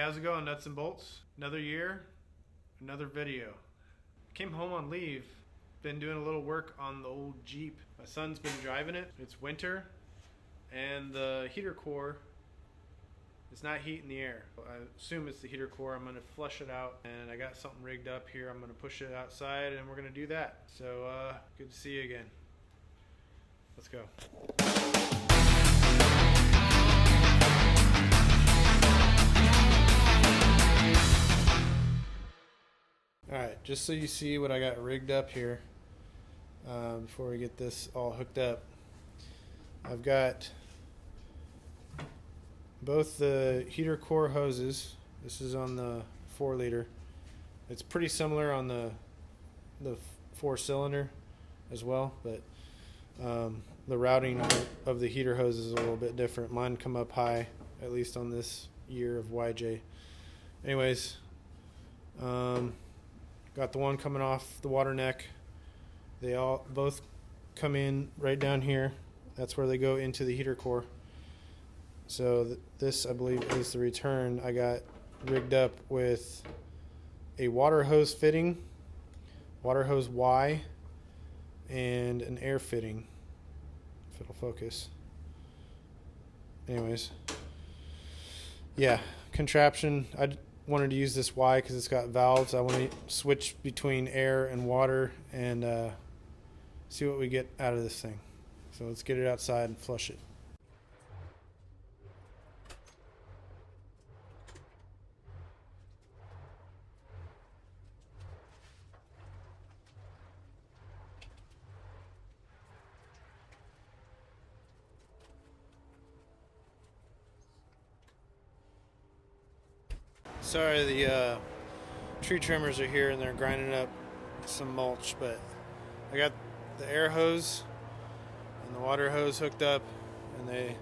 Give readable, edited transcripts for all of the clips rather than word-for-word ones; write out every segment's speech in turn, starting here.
how's it going, nuts and bolts? Another year, another video. Came home on leave, been doing a little work on the old Jeep. My son's been driving it. It's winter, and the heater core is not heating the air. I assume it's the heater core. I'm gonna flush it out, and I got something rigged up here. I'm gonna push it outside, and we're gonna do that. So, good to see you again. Let's go. Alright, just so you see what I got rigged up here before we get this all hooked up. I've got both the heater core hoses. This is on the 4-liter. It's pretty similar on the 4-cylinder as well, but the routing of the heater hose is a little bit different. Mine come up high, at least on this year of YJ. Anyways, got the one coming off the water neck. They all both come in right down here. That's where they go into the heater core. So this, I believe, is the return. I got rigged up with a water hose fitting, water hose Y, and an air fitting, if it'll focus. Anyways, yeah, contraption. I wanted to use this Y because it's got valves. I want to switch between air and water and see what we get out of this thing. So let's get it outside and flush it. Sorry, the tree trimmers are here and they're grinding up some mulch, but I got the air hose and the water hose hooked up, and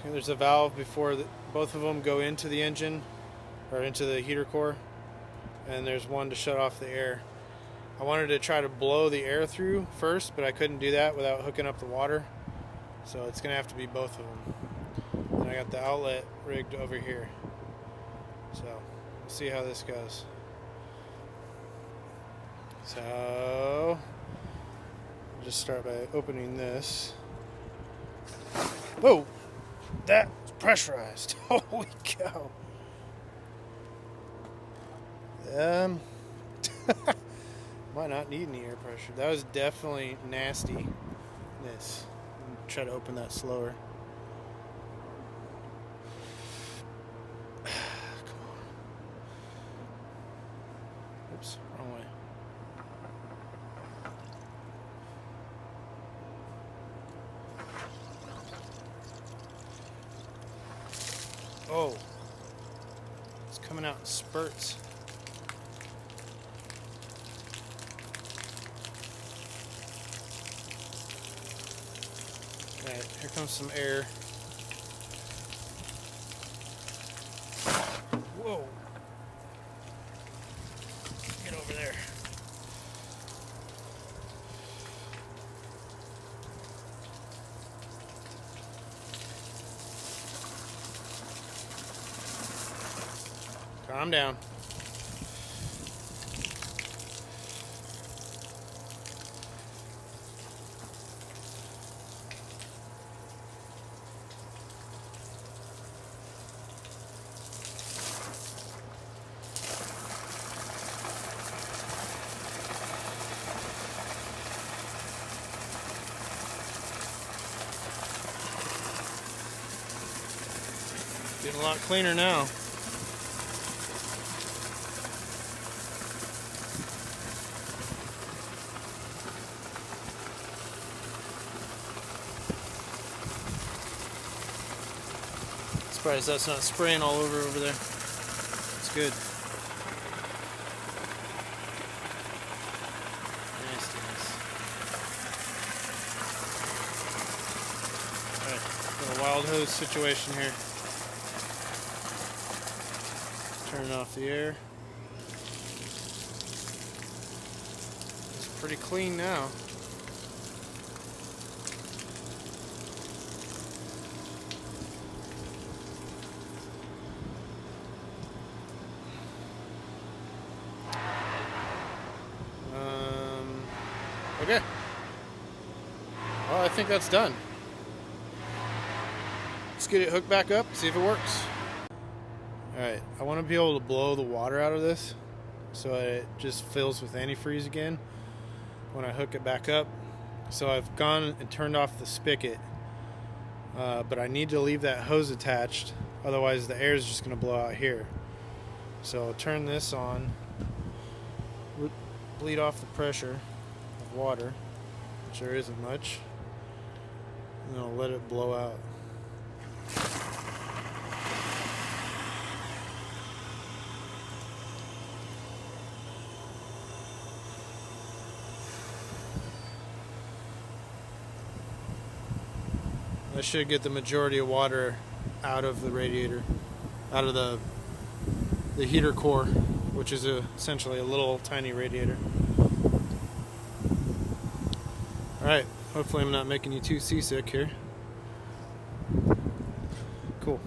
there's a valve before both of them go into the engine or into the heater core, and there's one to shut off the air. I wanted to try to blow the air through first, but I couldn't do that without hooking up the water, so it's gonna have to be both of them. And I got the outlet rigged over here. So, we'll see how this goes. So, I'll just start by opening this. Whoa! That's pressurized. Holy cow. Might not need any air pressure. That was definitely nasty. Try to open that slower. Oops, wrong way. Oh, it's coming out in spurts. Alright, here comes some air. Whoa. Get over there. Calm down. Getting a lot cleaner now. Surprised that's not spraying all over there. It's good. Nastiness. Alright, little wild hose situation here. Turning off the air. It's pretty clean now. Okay. Well, I think that's done. Let's get it hooked back up, see if it works. Alright, I want to be able to blow the water out of this so it just fills with antifreeze again when I hook it back up. So I've gone and turned off the spigot, but I need to leave that hose attached, otherwise the air is just going to blow out here. So I'll turn this on, bleed off the pressure of water, which there isn't much, and then I'll let it blow out. That should get the majority of water out of the radiator, out of the heater core, which is essentially a little tiny radiator. Alright, hopefully I'm not making you too seasick here. Cool.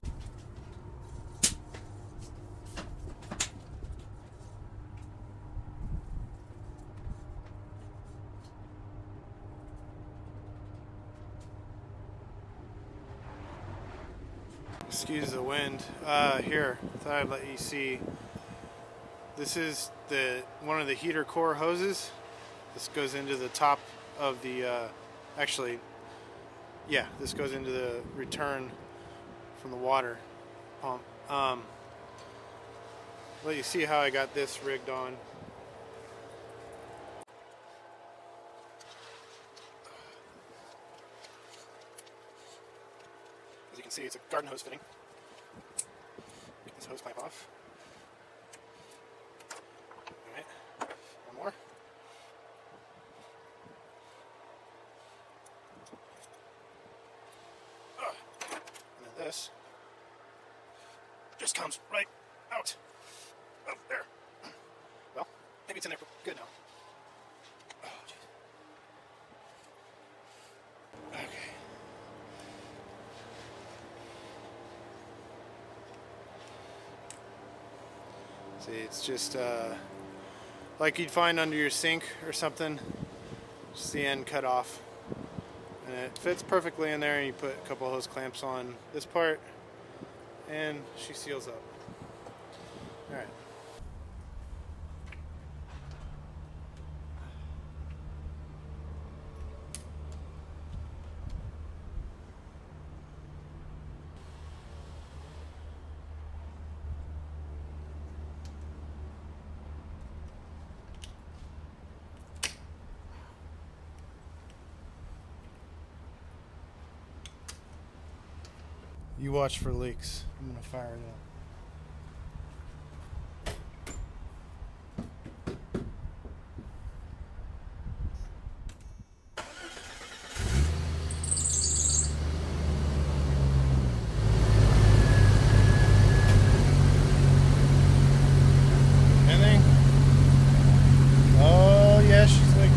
Excuse the wind. Here, thought I'd let you see. This is one of the heater core hoses. This goes into the top of the, this goes into the return from the water pump. Let you see how I got this rigged on. As you can see, it's a garden hose fitting. Get this hose pipe off. Alright, one more. And then this just comes right out of there. Well, maybe it's in there good now. Oh, jeez. Okay. See, it's just like you'd find under your sink or something, just the end cut off. And it fits perfectly in there, and you put a couple of hose clamps on this part, and she seals up. Alright. You watch for leaks. I'm gonna fire it up. Anything? Oh yeah, she's like.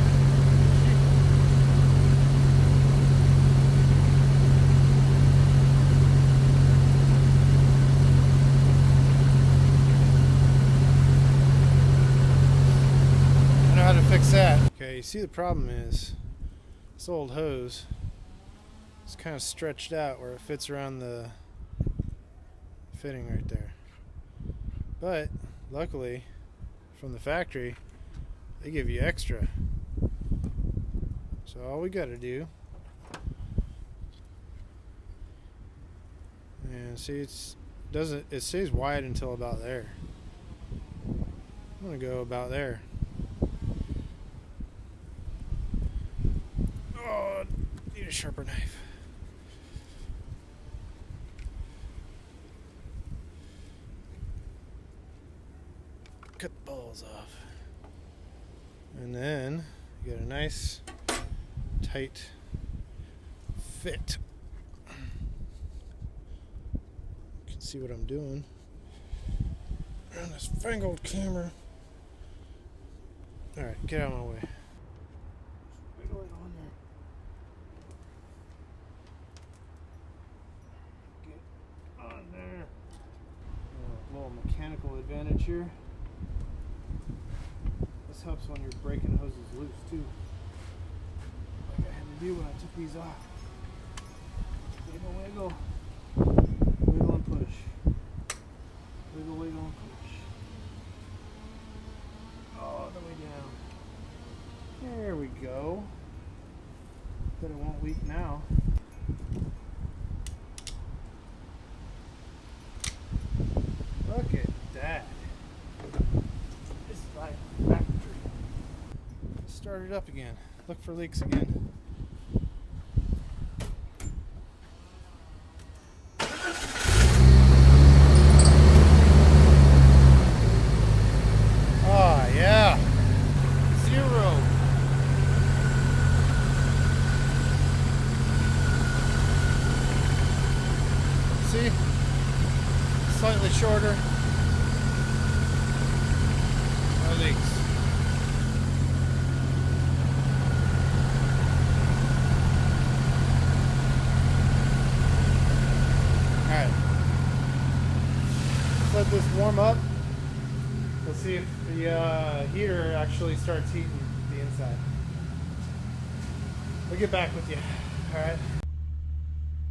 To fix that. Okay, you see the problem is this old hose is kind of stretched out where it fits around the fitting right there. But luckily from the factory they give you extra. So all we got to do, and see, it stays wide until about there. I'm gonna go about there. Oh, need a sharper knife. Cut the balls off. And then you get a nice tight fit. You can see what I'm doing on this fangled camera. Alright, get out of my way. Wiggle it on there. Get on there. A little mechanical advantage here. This helps when you're breaking hoses loose too. do when I took these off. Wiggle, wiggle. Wiggle and push. Wiggle, wiggle and push. All the way down. There we go. But it won't leak now. Look at that. It's like a factory. Start it up again. Look for leaks again. Oh yeah. 0. See? Slightly shorter. No leaks. Alright. Let's let this warm up. Let's see if the heater actually starts heating the inside. We'll get back with you. Alright.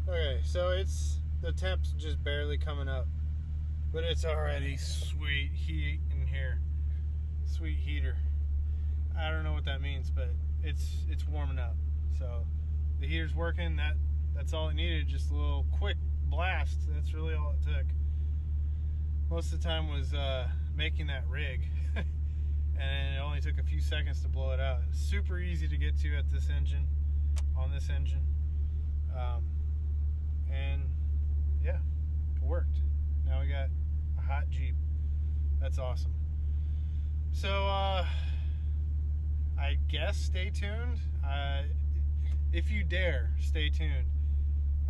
Okay, so the temp's just barely coming up. But it's already sweet heat in here. Sweet heater. I don't know what that means, but it's warming up. So the heater's working. That's all it needed, just a little quick blast. That's really all it took. Most of the time was making that rig. And it only took a few seconds to blow it out. It's super easy to get to at this engine, on this engine. And yeah, it worked. Now we got a hot Jeep. That's awesome. So I guess stay tuned. If you dare, stay tuned.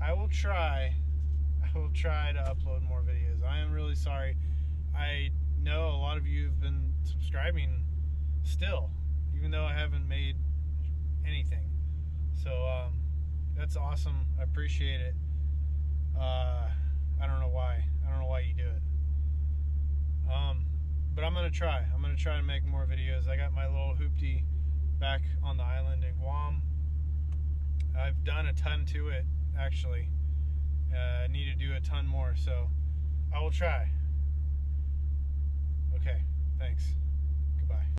I will try to upload more videos. I am really sorry. I know a lot of you have been subscribing still, even though I haven't made anything. So that's awesome. I appreciate it. I don't know why. I don't know why you do it. But I'm gonna try. I'm gonna try to make more videos. I got my little hoopty back on the island in Guam. I've done a ton to it, actually. I need to do a ton more, so I will try. Okay, thanks. Goodbye.